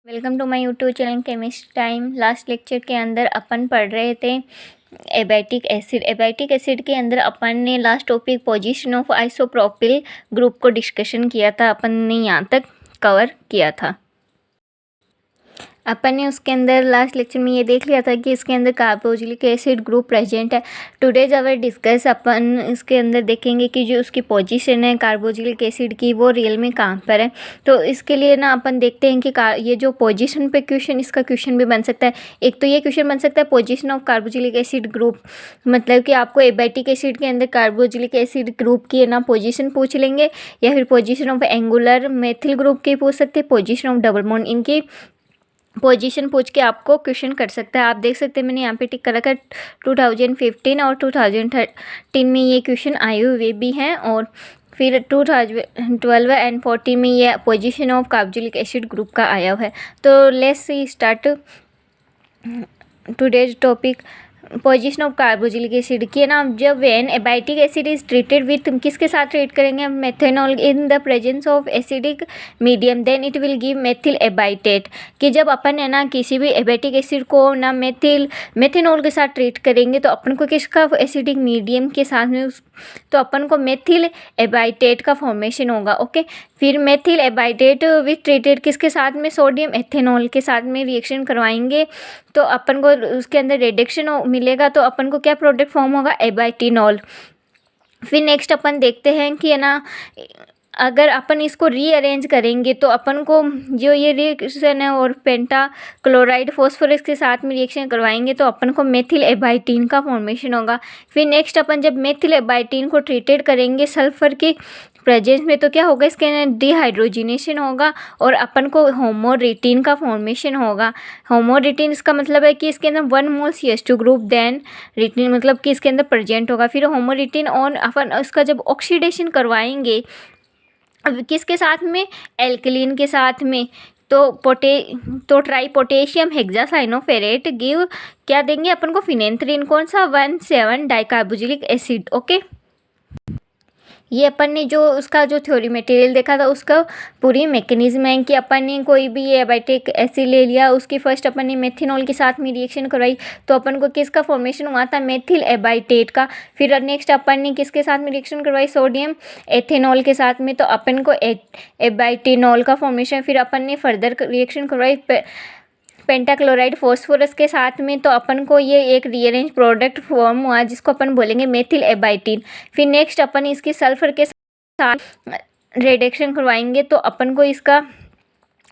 Welcome to my YouTube channel chemist time. Last lecture के अंदर अपन पढ़ रहे थे एबाइटिक एसिड के अंदर अपन ने last topic position of isopropyl group को डिस्कशन किया था। अपन ने यहाँ तक कवर किया था। अपन ने उसके अंदर लास्ट लेक्चर में ये देख लिया था कि इसके अंदर कार्बोक्सिलिक एसिड ग्रुप प्रेजेंट है। टुडेज अवर डिस्कस अपन इसके अंदर देखेंगे कि जो उसकी पोजीशन है कार्बोक्सिलिक एसिड की वो रियल में कहाँ पर है। तो इसके लिए ना अपन देखते हैं कि ये जो पोजीशन पे क्वेश्चन, इसका क्वेश्चन भी बन सकता है। एक तो ये क्वेश्चन बन सकता है position of carboxylic acid group, मतलब कि आपको एबाइटिक एसिड के अंदर कार्बोक्सिलिक एसिड ग्रुप की ना पोजीशन पूछ लेंगे, या फिर position of angular methyl group की पूछ सकते हैं, पोजीशन ऑफ डबल बॉन्ड इनकी पोजीशन पूछ के आपको क्वेश्चन कर सकता है। आप देख सकते हैं मैंने यहाँ पे टिक कर रखा है 2015 और 2013 में ये क्वेश्चन आए हुए भी हैं, और फिर 2012 एंड 14 में ये position of carboxylic acid group का आया हुआ है। तो let's see start today's topic position of carboxylic acid की ना। जब when abietic acid is treated with, किसके साथ ट्रीट करेंगे, methanol in the presence of acidic medium, then it will give methyl abietate. कि जब अपन है ना किसी भी एबाइटिक एसिड को ना मेथेनॉल के साथ ट्रीट करेंगे तो अपन को किसका एसिडिक मीडियम के साथ में तो अपन को मेथिल एबाइटेट का फॉर्मेशन होगा। ओके, फिर मेथिल एबाइटेट विथ ट्रीटेड किसके साथ में, सोडियम एथेनॉल के साथ में रिएक्शन करवाएंगे तो अपन को उसके अंदर रिडक्शन मिलेगा। तो अपन को क्या प्रोडक्ट फॉर्म होगा, एबाइटिनॉल। फिर नेक्स्ट अपन देखते हैं कि है ना अगर अपन इसको रीअरेंज करेंगे तो अपन को जो ये रिएक्शन है और पेंटा क्लोराइड फॉस्फोरस के साथ में रिएक्शन करवाएंगे तो अपन को मेथिल एबाइटीन का फॉर्मेशन होगा। फिर नेक्स्ट अपन जब मेथिल एबाइटीन को ट्रीटेड करेंगे सल्फर के प्रेजेंस में तो क्या होगा, इसके अंदर डिहाइड्रोजिनेशन होगा और अपन को होमोरिटीन का फॉर्मेशन होगा। होमोरिटीन इसका मतलब है कि इसके अंदर 1 मोल CH2 ग्रुप देन रिटीन, मतलब कि इसके अंदर प्रेजेंट होगा। फिर होमोरिटीन और अपन उसका जब ऑक्सीडेशन करवाएंगे अब किसके साथ में, एल्कलीन के साथ में, तो ट्राई पोटेशियम हेक्सासाइनोफेरेट गिव क्या देंगे अपन को, फिनेंथ्रीन, कौन सा, 1,7 डाइकार्बोक्सिलिक एसिड। ओके, ये अपन ने जो उसका जो थ्योरी मटेरियल देखा था उसका पूरी मैकेनिज्म है कि अपन ने कोई भी ये एबाइटिक एसिड ले लिया, उसकी फर्स्ट अपन ने मेथिनॉल के साथ में रिएक्शन करवाई तो अपन को किसका फॉर्मेशन हुआ था, मेथिल एबाइटेट का। फिर नेक्स्ट अपन ने किसके साथ में रिएक्शन करवाई, सोडियम एथेनॉल के साथ में, तो अपन को एबाइटिनॉल का फॉर्मेशन। फिर अपन ने फर्दर रिएक्शन करवाई पेंटाक्लोराइड फॉस्फोरस के साथ में, तो अपन को ये एक रीअरेंज प्रोडक्ट फॉर्म हुआ जिसको अपन बोलेंगे मेथिल एबाइटीन। फिर नेक्स्ट अपन इसकी सल्फर के साथ रिडक्शन करवाएंगे तो अपन को इसका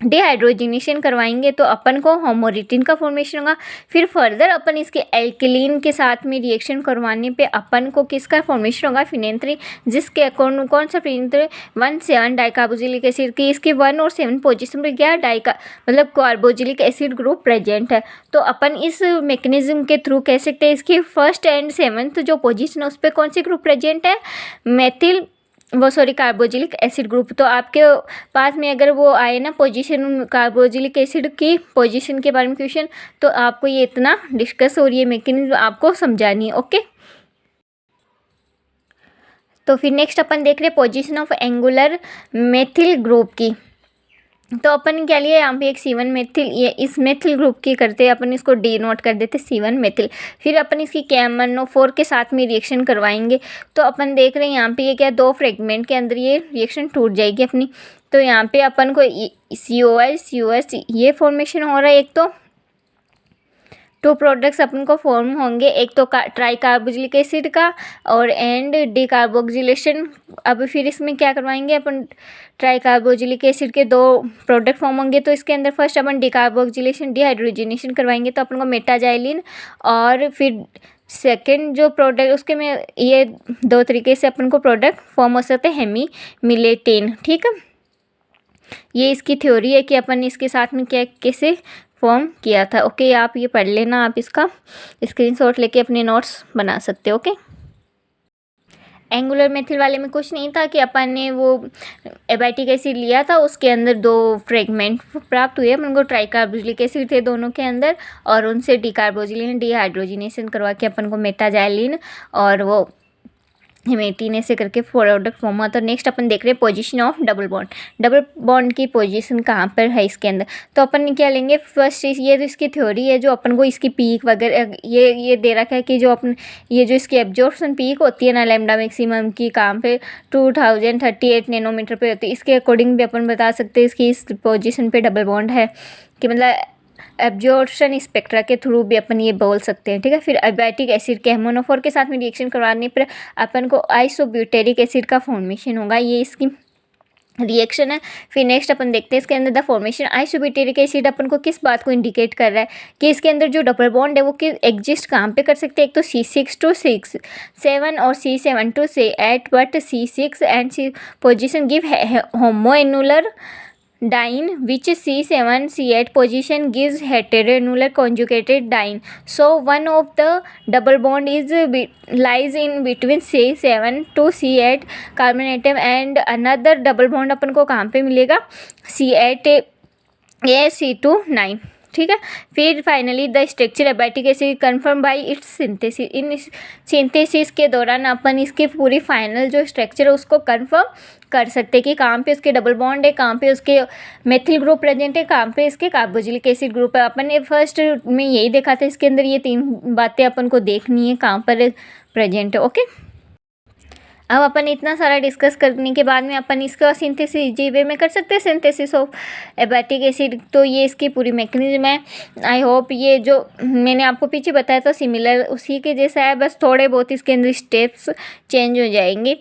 डिहाइड्रोजिनेशन करवाएंगे तो अपन को होमोरिटीन का फॉर्मेशन होगा। फिर फर्दर अपन इसके एल्कलीन के साथ में रिएक्शन करवाने पे अपन को किसका फॉर्मेशन होगा, फिनेंथ्रीन, जिसके कौन सा फिनेंथ्रीन, 1,7 डाइकार्बोक्सिलिक एसिड की इसकी 1 और 7 पोजीशन पर क्या मतलब कार्बोक्सिलिक एसिड ग्रुप प्रेजेंट है। तो अपन इस मैकेनिज्म के थ्रू कह सकते हैं इसकी फर्स्ट एंड 7th जो पोजीशन है उस पर कौन सी ग्रुप प्रेजेंट है, कार्बोक्सिलिक एसिड ग्रुप। तो आपके पास में अगर वो आए ना पोजीशन कार्बोक्सिलिक एसिड की पोजीशन के बारे में क्वेश्चन, तो आपको ये इतना डिस्कस और ये मैकेनिज्म आपको समझानी है। ओके, तो फिर नेक्स्ट अपन देख रहे हैं position of angular methyl group की। तो अपन क्या लिए यहाँ पे एक C1 मेथिल, ये इस मेथिल ग्रुप की करते हैं अपन, इसको डी नोट कर देते C1 मेथिल। फिर अपन इसकी KMnO4 के साथ में रिएक्शन करवाएंगे तो अपन देख रहे हैं यहाँ पे ये क्या 2 फ्रेगमेंट के अंदर ये रिएक्शन टूट जाएगी अपनी। तो यहाँ पे अपन को COS ये फॉर्मेशन हो रहा है, एक तो 2 प्रोडक्ट्स अपन को फॉर्म होंगे, एक तो ट्राई कार्बोक्सिलिक एसिड का और एंड डिकार्बोक्सिलेशन। अब फिर इसमें क्या करवाएंगे अपन, ट्राई कार्बोक्सिलिक एसिड के 2 प्रोडक्ट फॉर्म होंगे तो इसके अंदर फर्स्ट अपन डिकार्बोक्सिलेशन डिहाइड्रोजिनेशन करवाएंगे तो अपन को मेटाजाइलिन, और फिर सेकेंड जो प्रोडक्ट उसके में ये 2 तरीके से अपन को प्रोडक्ट फॉर्म हो सकते हैं, हेमीमिलेटेन। ठीक है, ये इसकी थ्योरी है कि अपन इसके साथ में क्या कैसे फॉर्म किया था। ओके, आप ये पढ़ लेना, आप इसका स्क्रीनशॉट लेके अपने नोट्स बना सकते हो। ओके, एंगुलर मेथिल वाले में कुछ नहीं था कि अपन ने वो एबाइटिक एसिड लिया था, उसके अंदर 2 फ्रेगमेंट प्राप्त हुए, अपन को ट्राइकार्बोक्सिलिक एसिड थे दोनों के अंदर, और उनसे डिकार्बोक्सिलेशन डिहाइड्रोजिनेशन करवा के अपन को मेटाजाइलिन और वो हेमेटीन ऐसे करके प्रोडक्ट फॉर्म हुआ। तो नेक्स्ट अपन देख रहे हैं position of double bond. Double bond की पोजीशन कहाँ पर है इसके अंदर, तो अपन क्या लेंगे फर्स्ट चीज़, ये तो इसकी थ्योरी है जो अपन को इसकी पीक वगैरह ये दे रखा है कि जो अपन ये जो इसकी एब्जॉर्प्शन पीक होती है ना लैम्डा मैक्सिमम की कहाँ पे 2038 नैनोमीटर पे होती है, इसके अकॉर्डिंग भी अपन बता सकते हैं इसकी इस पोजीशन पे डबल बॉन्ड है कि मतलब एब्जॉर्प्शन स्पेक्ट्रा के थ्रू भी अपन ये बोल सकते हैं, ठीक है। फिर एबाइटिक एसिड के मोनोफोर के साथ में रिएक्शन करवाने पर अपन को आइसोब्यूटेरिक एसिड का फॉर्मेशन होगा, ये इसकी रिएक्शन है। फिर नेक्स्ट अपन देखते हैं इसके अंदर द फॉर्मेशन आइसोब्यूटेरिक एसिड अपन को किस बात को इंडिकेट कर रहा है कि इसके अंदर जो डबल बॉन्ड है वो कि एग्जिस्ट कहाँ पे कर सकते हैं, एक तो C6 to C7 और C7 to C8, but C6 and C position give homoannular diene which C7 C8 position gives heteroannular conjugated dyne. So one of the double bond is lies in between C7 to C8 carbon atom and another double bond अपन को कहाँ पे मिलेगा C8 C2 9, ठीक है। फिर finally the structure abietic acid confirm by its synthesis, इन synthesis के दौरान अपन इसकी पूरी फाइनल जो स्ट्रक्चर है उसको कन्फर्म कर सकते हैं कि कहाँ पे उसके डबल बॉन्ड है, कहाँ पे उसके मेथिल ग्रुप प्रेजेंट है, कहाँ पे इसके कार्बोक्सिलिक एसिड ग्रुप है। अपन ने फर्स्ट में यही देखा था, इसके अंदर ये 3 बातें अपन को देखनी है कहाँ पर प्रेजेंट है, ओके। अब अपन इतना सारा डिस्कस करने के बाद में अपन इसका सिंथेसिस जीवे में कर सकते हैं, सिंथेसिस ऑफ एबाइटिक एसिड। तो ये इसकी पूरी मैकेनिज्म है। आई होप ये जो मैंने आपको पीछे बताया था सिमिलर उसी के जैसा है, बस थोड़े बहुत इसके अंदर स्टेप्स चेंज हो जाएंगे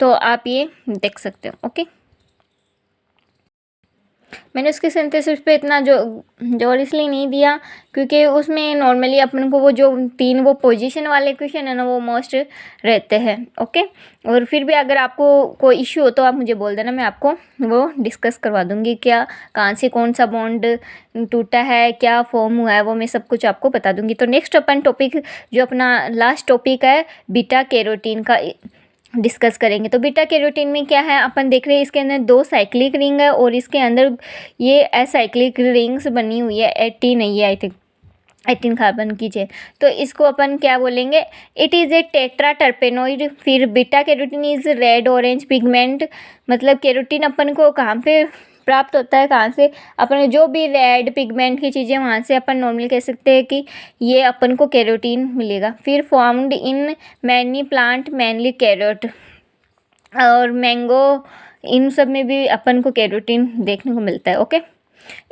तो आप ये देख सकते हो, ओके। मैंने उसके सिंथेसिस पे इतना जोर इसलिए नहीं दिया क्योंकि उसमें नॉर्मली अपन को वो जो 3 वो पोजीशन वाले क्वेश्चन है ना वो मोस्ट रहते हैं, ओके। और फिर भी अगर आपको कोई इश्यू हो तो आप मुझे बोल देना, मैं आपको वो डिस्कस करवा दूँगी, क्या कहाँ से कौन सा बॉन्ड टूटा है, क्या फॉर्म हुआ है, वो मैं सब कुछ आपको बता दूँगी। तो नेक्स्ट अपन टॉपिक जो अपना लास्ट टॉपिक है बीटा कैरोटीन का डिस्कस करेंगे। तो बीटा कैरोटीन में क्या है अपन देख रहे हैं, इसके अंदर 2 साइक्लिक रिंग है और इसके अंदर ये असाइक्लिक रिंग्स बनी हुई है, 18 है ये, आई थिंक 18 कार्बन की चेन। तो इसको अपन क्या बोलेंगे, इट इज़ ए टेट्रा टर्पेनोइड। फिर beta carotene is red orange pigment, मतलब कैरोटीन अपन को कहाँ पे प्राप्त होता है, कहाँ से, अपन जो भी रेड पिगमेंट की चीज़ें वहाँ से अपन नॉर्मली कह सकते हैं कि ये अपन को कैरोटीन मिलेगा। फिर formed in many plant mainly carrot और मैंगो, इन सब में भी अपन को कैरोटीन देखने को मिलता है, okay.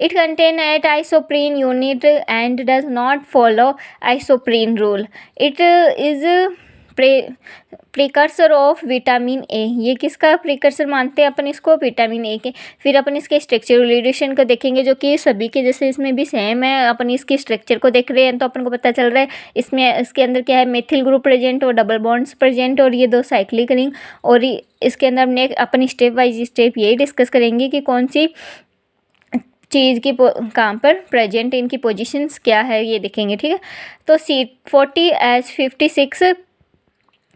It contain eight isoprene unit and does not follow isoprene rule. It is precursor of vitamin A. ये किसका प्रिकर्सर मानते हैं अपन इसको, विटामिन ए के। फिर अपन इसके स्ट्रक्चर रिलेशन को देखेंगे जो कि सभी के जैसे इसमें भी सेम है। अपन इसकी स्ट्रक्चर को देख रहे हैं तो अपन को पता चल रहा है इसमें इसके अंदर क्या है, मेथिल ग्रुप प्रेजेंट और डबल बॉन्ड्स प्रेजेंट और ये 2 साइक्लिक रिंग। और इसके अंदर अपन स्टेप बाई स्टेप यही डिस्कस करेंगे कि कौन सी चीज़ की कहाँ पर प्रेजेंट, इनकी पोजीशंस क्या है ये देखेंगे, ठीक है। तो C40H56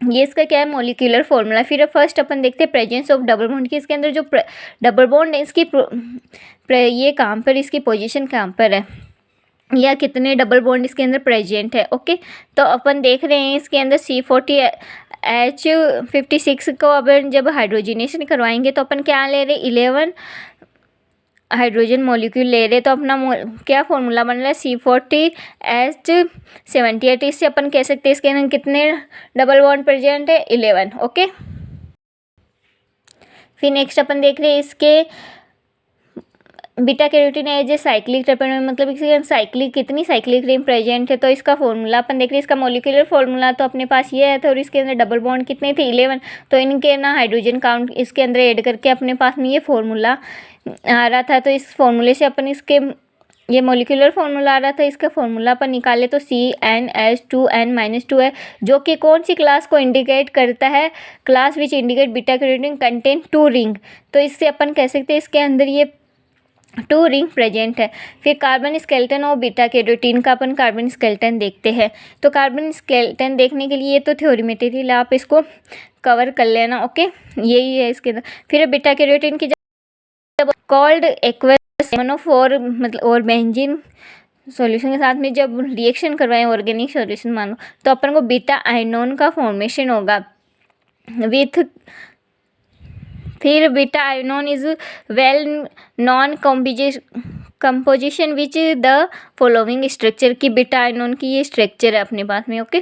ये इसका क्या है मॉलिक्यूलर फॉर्मूला। फिर फर्स्ट अपन देखते हैं प्रेजेंस ऑफ डबल बॉन्ड की। इसके अंदर जो डबल बॉन्ड है इसकी ये कहाँ पर, इसकी पोजीशन कहाँ पर है या कितने डबल बॉन्ड इसके अंदर प्रेजेंट है, ओके। तो अपन देख रहे हैं इसके अंदर C40H56 को अपन जब हाइड्रोजनेशन करवाएंगे तो अपन क्या ले रहे हैं 11 हाइड्रोजन मॉलिक्यूल ले रहे, तो अपना क्या फॉर्मूला बन रहा है C40H78। इससे अपन कह सकते हैं इसके अंदर कितने डबल बॉन्ड प्रेजेंट है 11, ओके। फिर नेक्स्ट अपन देख रहे हैं इसके beta carotene as a cyclic terpenoid, मतलब इसके साइक्लिक कितनी साइक्लिक रिंग प्रेजेंट है। तो इसका फॉर्मूला अपन देख रहे हैं, इसका मॉलिक्यूलर फॉर्मूला तो अपने पास ये है था और इसके अंदर डबल बॉन्ड कितने थे 11। तो इनके ना हाइड्रोजन काउंट इसके अंदर ऐड करके अपने पास में ये फॉर्मूला आ रहा था। तो इस फॉर्मूले से अपन इसके ये मॉलिक्यूलर फॉर्मूला आ रहा था, इसका फॉर्मूला अपन निकाले तो CnH2n-2 है जो कि कौन सी क्लास को इंडिकेट करता है, class which indicate beta carotene contain 2 ring. तो इससे अपन कह सकते हैं इसके अंदर ये 2 रिंग प्रेजेंट है। फिर कार्बन स्केलेटन और बीटा कैरोटीन का अपन कार्बन स्केलेटन देखते हैं। तो कार्बन स्केलेटन देखने के लिए तो थ्योरी मटेरियल आप इसको कवर कर लेना, ओके, यही है इसके अंदर। फिर बीटा कैरोटीन की जब कॉल्ड एक्वस मोनोफोर मतलब और बेंजीन सॉल्यूशन के साथ में जब रिएक्शन करवाएं ऑर्गेनिक सॉल्यूशन मानो, तो अपन को बीटा आयनोन का फॉर्मेशन होगा विथ, फिर beta ionone is well known composition which the following structure, की बीटा आयनोन की ये स्ट्रक्चर है अपने पास में। ओके,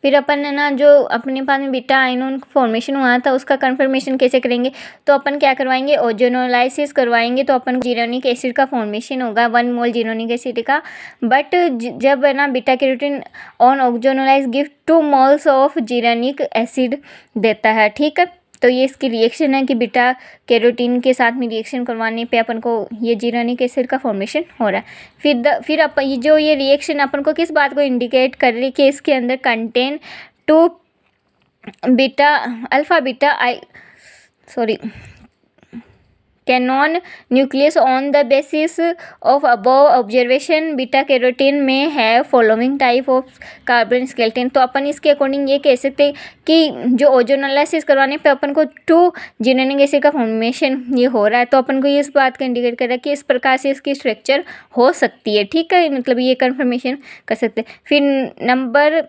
फिर अपन है ना जो अपने पास में बीटा आयनोन फॉर्मेशन हुआ था उसका कंफर्मेशन कैसे करेंगे, तो अपन क्या करवाएंगे, ओजोनोलाइसिस करवाएंगे, तो अपन जिरोनिक एसिड का फॉर्मेशन होगा 1 मोल जिरोनिक एसिड का। बट जब है ना beta carotene on ozonolyse give 2 moles of geronic acid देता है, ठीक है। तो ये इसकी रिएक्शन है कि बीटा कैरोटीन के साथ में रिएक्शन करवाने पे अपन को ये जिरोनिक एसिड का फॉर्मेशन हो रहा है। फिर अपन ये रिएक्शन अपन को किस बात को इंडिकेट कर रही है कि इसके अंदर contain 2 beta alpha beta Canon nucleus on the basis of above observation beta carotene में है following type of carbon skeleton. तो अपन इसके अकॉर्डिंग ये कह सकते हैं कि जो ओजोनोलाइसिस करवाने पे अपन को 2 जिरोनिक एसिड का फॉर्मेशन ये हो रहा है, तो अपन को ये इस बात का इंडिकेट कर रहा है कि इस प्रकार से इसकी स्ट्रक्चर हो सकती है, ठीक है, मतलब ये कंफर्मेशन कर सकते हैं। फिर number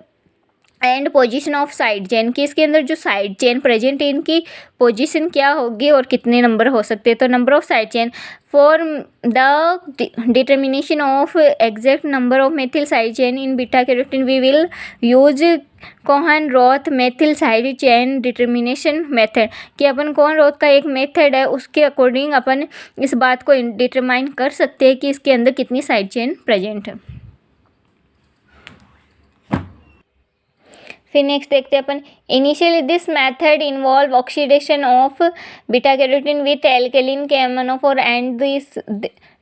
and position of side chain, कि इसके अंदर जो साइड चेन प्रेजेंट है इनकी पोजीशन क्या होगी और कितने नंबर हो सकते हैं। तो number of side chain for the determination of exact number of methyl side chain in beta carotene we will use Kuhn Roth methyl side chain determination method, कि अपन कोहन रोथ का एक मेथड है उसके अकॉर्डिंग अपन इस बात को determine कर सकते हैं कि इसके अंदर कितनी साइड चेन प्रेजेंट है। फिर नेक्स्ट देखते हैं अपन, initially this method involve oxidation of beta carotene with alkaline K M N O four and this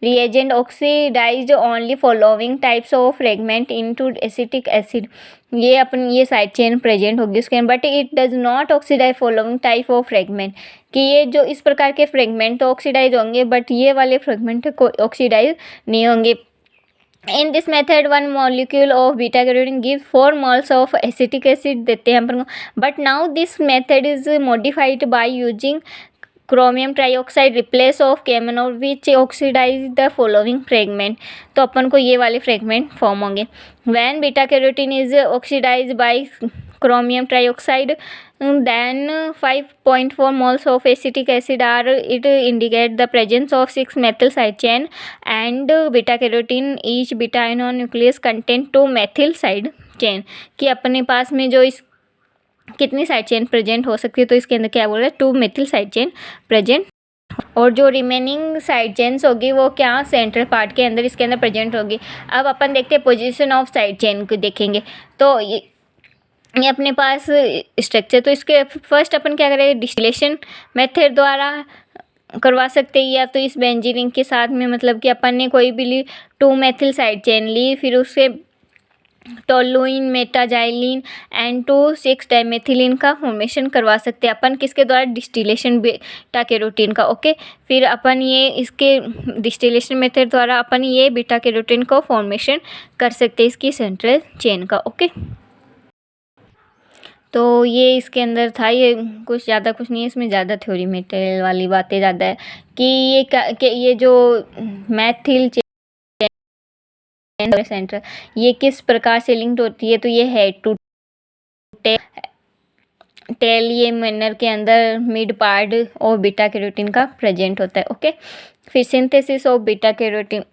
reagent oxidized only following types of fragment into acetic acid। ये साइड चेन प्रेजेंट होगी उसके, but it does not oxidise following type of fragment, कि ये जो इस प्रकार के fragment तो ऑक्सीडाइज होंगे बट ये वाले फ्रेगमेंट को ऑक्सीडाइज नहीं होंगे। In this method 1 molecule of beta carotene gives 4 moles of acetic acid देते हैं अपन को, but now this method is modified by using chromium trioxide replace of KMnO which oxidize the following fragment। तो अपन को ये वाले fragment form होंगे। When beta carotene is oxidized by chromium trioxide then 5.4 moles of acetic acid are it indicate the presence of 6 methyl side chain and beta carotene each beta ion nucleus contain 2 methyl side chain, कि अपने पास में जो इस कितनी side chain present हो सकती है, तो इसके अंदर क्या बोल रहा है 2 मेथिल साइड चेन प्रेजेंट, और जो रिमेनिंग साइड चेन्स होगी वो क्या सेंट्रल पार्ट के अंदर इसके अंदर प्रेजेंट होगी। अब अपन देखते हैं पोजीशन ऑफ साइड चेन को देखेंगे, तो ये अपने पास स्ट्रक्चर, तो इसके फर्स्ट अपन क्या करेंगे डिस्टिलेशन मेथड द्वारा करवा सकते हैं, या तो इस बेंजीन के साथ में, मतलब कि अपन ने कोई भी ली 2 मेथिल साइड चेन ली, फिर उससे टोलुइन मेटाजाइलिन एंड 2,6 डाइमेथिलीन का फॉर्मेशन करवा सकते हैं अपन किसके द्वारा डिस्टिलेशन बीटा कैरोटीन का। ओके, फिर अपन ये इसके डिस्टिलेशन मेथड द्वारा अपन ये बीटा कैरोटीन को फॉर्मेशन कर सकते हैं इसकी सेंट्रल चेन का। ओके, तो ये इसके अंदर था, ये कुछ ज़्यादा कुछ नहीं है इसमें, ज़्यादा थ्योरी मेटेरियल वाली बातें ज़्यादा है कि ये जो मैथिल सेंटर ये किस प्रकार से लिंक्ड होती है, तो ये हेड टू टेल ये मैनर के अंदर मिड पार्ट और बीटा कैरोटीन का प्रेजेंट होता है। ओके, फिर सिंथेसिस ऑफ बीटा कैरोटीन,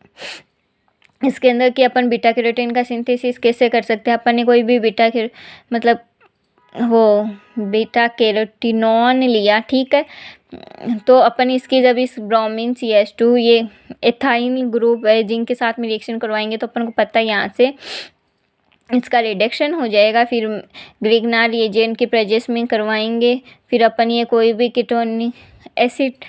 इसके अंदर कि अपन बीटा कैरोटीन का सिंथेसिस कैसे कर सकते हैं। अपन ने कोई भी मतलब वो बीटा कैरोटीनॉन लिया, ठीक है, तो अपन इसकी जब इस ब्रोमीन CH2 ये एथाइल ग्रुप है जिनके साथ में रिएक्शन करवाएंगे तो अपन को पता है यहाँ से इसका रिडक्शन हो जाएगा। फिर ग्रिग्नार रिएजेंट के प्रेजेंस में करवाएंगे, फिर अपन ये कोई भी कीटोनिक एसिड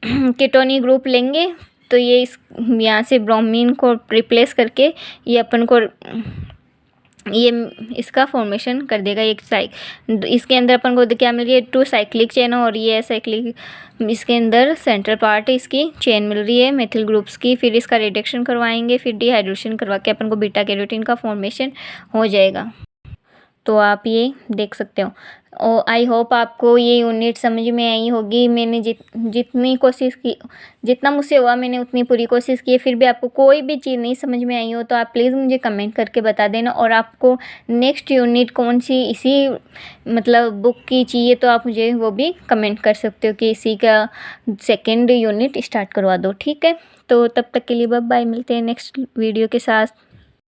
कीटोनिक ग्रुप लेंगे, तो ये इस यहाँ से ब्रोमीन को रिप्लेस करके ये अपन को ये इसका फॉर्मेशन कर देगा। एक इसके अंदर अपन को क्या मिल रही है 2 साइक्लिक चेन, और ये साइक्लिक इसके अंदर सेंट्रल पार्ट इसकी चेन मिल रही है मेथिल ग्रुप्स की। फिर इसका रिडक्शन करवाएंगे, फिर डिहाइड्रेशन करवा के अपन को बीटा कैरोटीन का फॉर्मेशन हो जाएगा। तो आप ये देख सकते हो। और आई होप आपको ये यूनिट समझ में आई होगी। मैंने जितनी कोशिश की, जितना मुझसे हुआ मैंने उतनी पूरी कोशिश की है। फिर भी आपको कोई भी चीज़ नहीं समझ में आई हो तो आप प्लीज़ मुझे कमेंट करके बता देना। और आपको नेक्स्ट यूनिट कौन सी इसी मतलब बुक की चाहिए तो आप मुझे वो भी कमेंट कर सकते हो कि इसी का सेकेंड यूनिट स्टार्ट करवा दो, ठीक है। तो तब तक के लिए बाय बाय, मिलते हैं नेक्स्ट वीडियो के साथ।